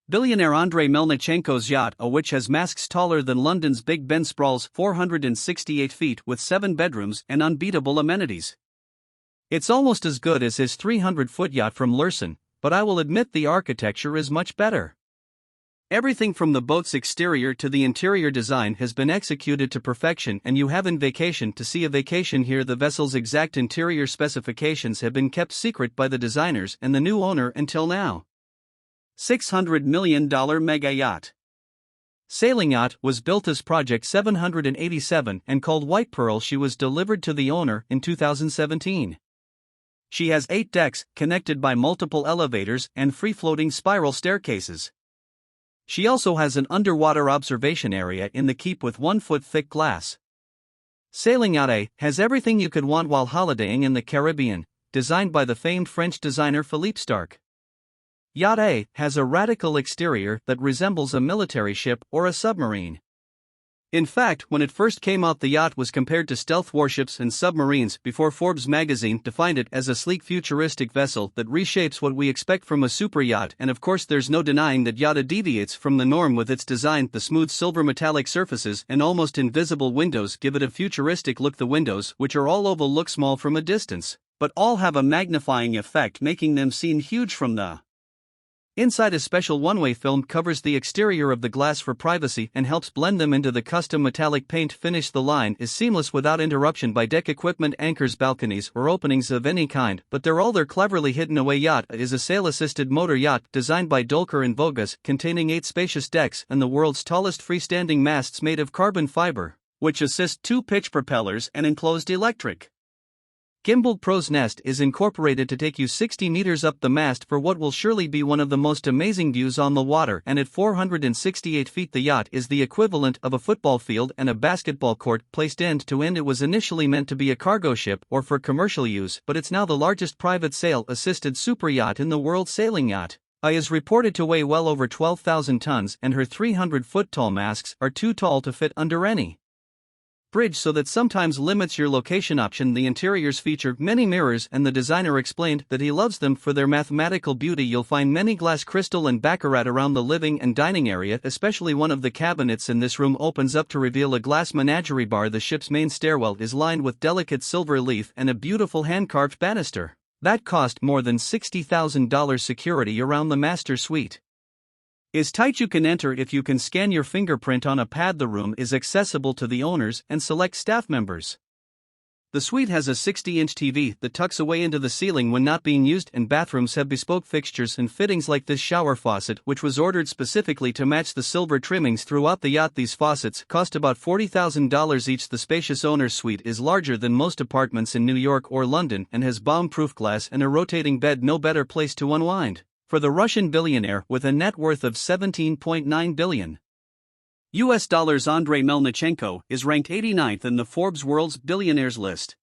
Billionaire Andrey Melnichenko's Yacht A, which has masts taller than London's Big Ben, sprawls 468 feet with 7 bedrooms and unbeatable amenities. It's almost as good as his 300-foot yacht from Lursen, but I will admit the architecture is much better. Everything from the boat's exterior to the interior design has been executed to perfection, and you haven't vacation to see a vacation here. The vessel's exact interior specifications have been kept secret by the designers and the new owner until now. $600 million mega yacht. Sailing Yacht was built as Project 787 and called White Pearl. She was delivered to the owner in 2017. She has 8 decks, connected by multiple elevators and free-floating spiral staircases. She also has an underwater observation area in the keep with 1-foot-thick glass. Sailing Yacht A has everything you could want while holidaying in the Caribbean, designed by the famed French designer Philippe Starck. Yacht A has a radical exterior that resembles a military ship or a submarine. In fact, when it first came out, the yacht was compared to stealth warships and submarines before Forbes magazine defined it as a sleek futuristic vessel that reshapes what we expect from a superyacht. And of course, there's no denying that Yacht A deviates from the norm with its design. The smooth silver metallic surfaces and almost invisible windows give it a futuristic look. The windows, which are all oval, look small from a distance, but all have a magnifying effect, making them seem huge from the inside. A special one-way film covers the exterior of the glass for privacy and helps blend them into the custom metallic paint finish. The line is seamless without interruption by deck equipment, anchors, balconies, or openings of any kind, but they're cleverly hidden away. Yacht A is a sail-assisted motor yacht designed by Dolker and Voges, containing 8 spacious decks and the world's tallest freestanding masts made of carbon fiber, which assist 2 pitch propellers and enclosed electric Gimbaled Pro's nest is incorporated to take you 60 meters up the mast for what will surely be one of the most amazing views on the water. And at 468 feet, the yacht is the equivalent of a football field and a basketball court placed end to end. It was initially meant to be a cargo ship or for commercial use, but it's now the largest private sail-assisted superyacht in the world. Sailing Yacht A is reported to weigh well over 12,000 tons, and her 300-foot-tall masts are too tall to fit under any bridge, so that sometimes limits your location option. The interiors feature many mirrors, and the designer explained that he loves them for their mathematical beauty. You'll find many glass, crystal, and baccarat around the living and dining area, especially one of the cabinets in this room opens up to reveal a glass menagerie bar. The ship's main stairwell is lined with delicate silver leaf and a beautiful hand-carved banister that cost more than $60,000. Security around the master suite is tight. You can enter if you can scan your fingerprint on a pad. The room is accessible to the owners and select staff members. The suite has a 60-inch TV that tucks away into the ceiling when not being used, and bathrooms have bespoke fixtures and fittings like this shower faucet, which was ordered specifically to match the silver trimmings throughout the yacht. These faucets cost about $40,000 each. The spacious owner's suite is larger than most apartments in New York or London and has bomb-proof glass and a rotating bed. No better place to unwind for the Russian billionaire with a net worth of $17.9 billion. Andrey Melnichenko is ranked 89th in the Forbes World's Billionaires list.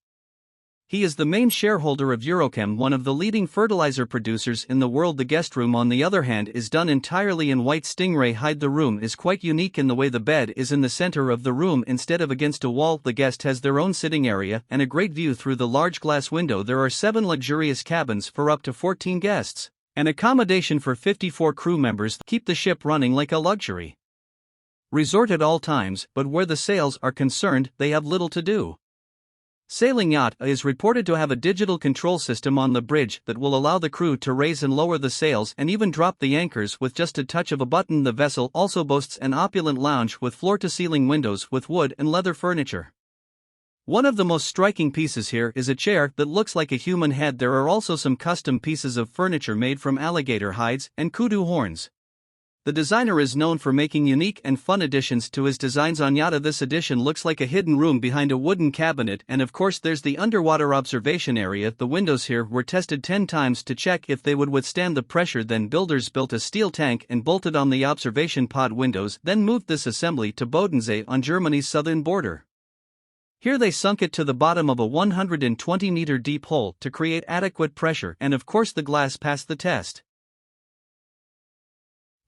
He is the main shareholder of Eurochem, one of the leading fertilizer producers in the world. The guest room, on the other hand, is done entirely in white stingray hide. The room is quite unique in the way the bed is in the center of the room instead of against a wall. The guest has their own sitting area and a great view through the large glass window. There are 7 luxurious cabins for up to 14 guests, and accommodation for 54 crew members. Keep the ship running like a luxury resort at all times, but where the sails are concerned, they have little to do. Sailing Yacht A is reported to have a digital control system on the bridge that will allow the crew to raise and lower the sails and even drop the anchors with just a touch of a button. The vessel also boasts an opulent lounge with floor-to-ceiling windows with wood and leather furniture. One of the most striking pieces here is a chair that looks like a human head. There are also some custom pieces of furniture made from alligator hides and kudu horns. The designer is known for making unique and fun additions to his designs on Yacht A. This addition looks like a hidden room behind a wooden cabinet, and of course there's the underwater observation area. The windows here were tested 10 times to check if they would withstand the pressure. Then builders built a steel tank and bolted on the observation pod windows, then moved this assembly to Bodensee on Germany's southern border. Here they sunk it to the bottom of a 120-meter deep hole to create adequate pressure, and of course the glass passed the test.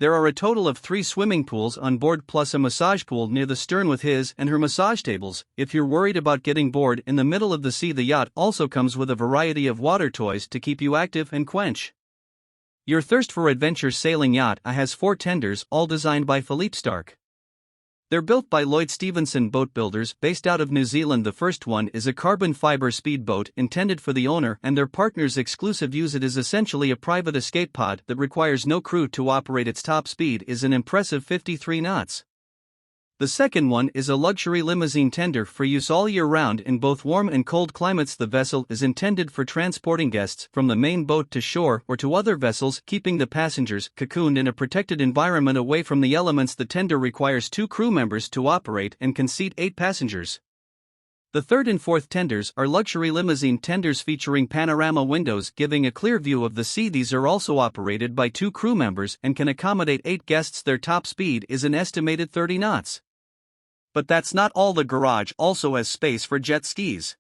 There are a total of 3 swimming pools on board, plus a massage pool near the stern with his and her massage tables. If you're worried about getting bored in the middle of the sea, the yacht also comes with a variety of water toys to keep you active and quench Your thirst for adventure sailing Yacht A has 4 tenders, all designed by Philippe Starck. They're built by Lloyd Stevenson Boat Builders, based out of New Zealand. The first one is a carbon fiber speedboat intended for the owner and their partner's exclusive use. It is essentially a private escape pod that requires no crew to operate. Its top speed is an impressive 53 knots. The second one is a luxury limousine tender for use all year round in both warm and cold climates. The vessel is intended for transporting guests from the main boat to shore or to other vessels, keeping the passengers cocooned in a protected environment away from the elements. The tender requires 2 crew members to operate and can seat 8 passengers. The third and fourth tenders are luxury limousine tenders featuring panorama windows giving a clear view of the sea. These are also operated by 2 crew members and can accommodate 8 guests. Their top speed is an estimated 30 knots. But that's not all. The garage also has space for jet skis.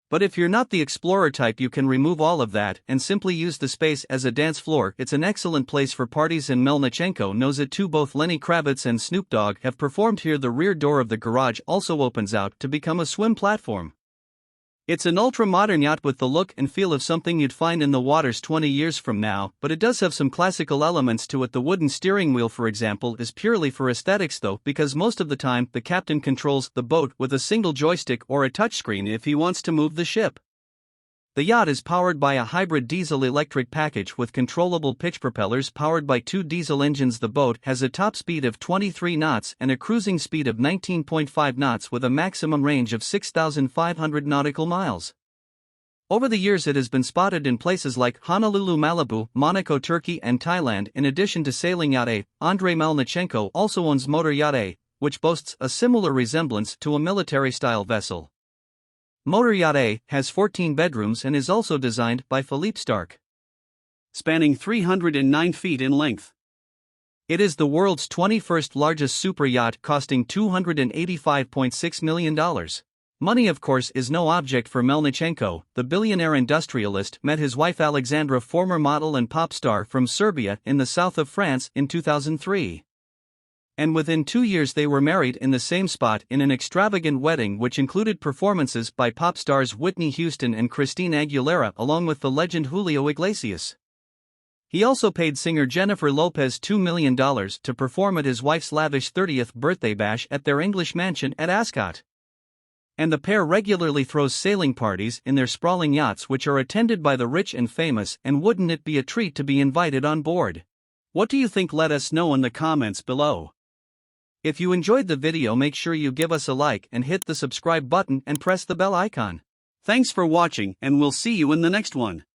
But if you're not the explorer type, you can remove all of that and simply use the space as a dance floor. It's an excellent place for parties, and Melnichenko knows it too. Both Lenny Kravitz and Snoop Dogg have performed here. The rear door of the garage also opens out to become a swim platform. It's an ultra-modern yacht with the look and feel of something you'd find in the waters 20 years from now, but it does have some classical elements to it. The wooden steering wheel, for example, is purely for aesthetics though, because most of the time the captain controls the boat with a single joystick or a touchscreen if he wants to move the ship. The yacht is powered by a hybrid diesel-electric package with controllable pitch propellers powered by 2 diesel engines. The boat has a top speed of 23 knots and a cruising speed of 19.5 knots with a maximum range of 6,500 nautical miles. Over the years it has been spotted in places like Honolulu, Malibu, Monaco, Turkey and Thailand. In addition to sailing Yacht A, Andrey Melnichenko also owns Motor Yacht A, which boasts a similar resemblance to a military-style vessel. Motor Yacht A has 14 bedrooms and is also designed by Philippe Starck, spanning 309 feet in length. It is the world's 21st largest super yacht, costing $285.6 million. Money, of course, is no object for Melnichenko. The billionaire industrialist met his wife Alexandra, former model and pop star from Serbia, in the south of France in 2003. And within 2 years they were married in the same spot in an extravagant wedding which included performances by pop stars Whitney Houston and Christina Aguilera along with the legend Julio Iglesias. He also paid singer Jennifer Lopez $2 million to perform at his wife's lavish 30th birthday bash at their English mansion at Ascot. And the pair regularly throws sailing parties in their sprawling yachts which are attended by the rich and famous, and wouldn't it be a treat to be invited on board? What do you think? Let us know in the comments below. If you enjoyed the video, make sure you give us a like and hit the subscribe button and press the bell icon. Thanks for watching, and we'll see you in the next one.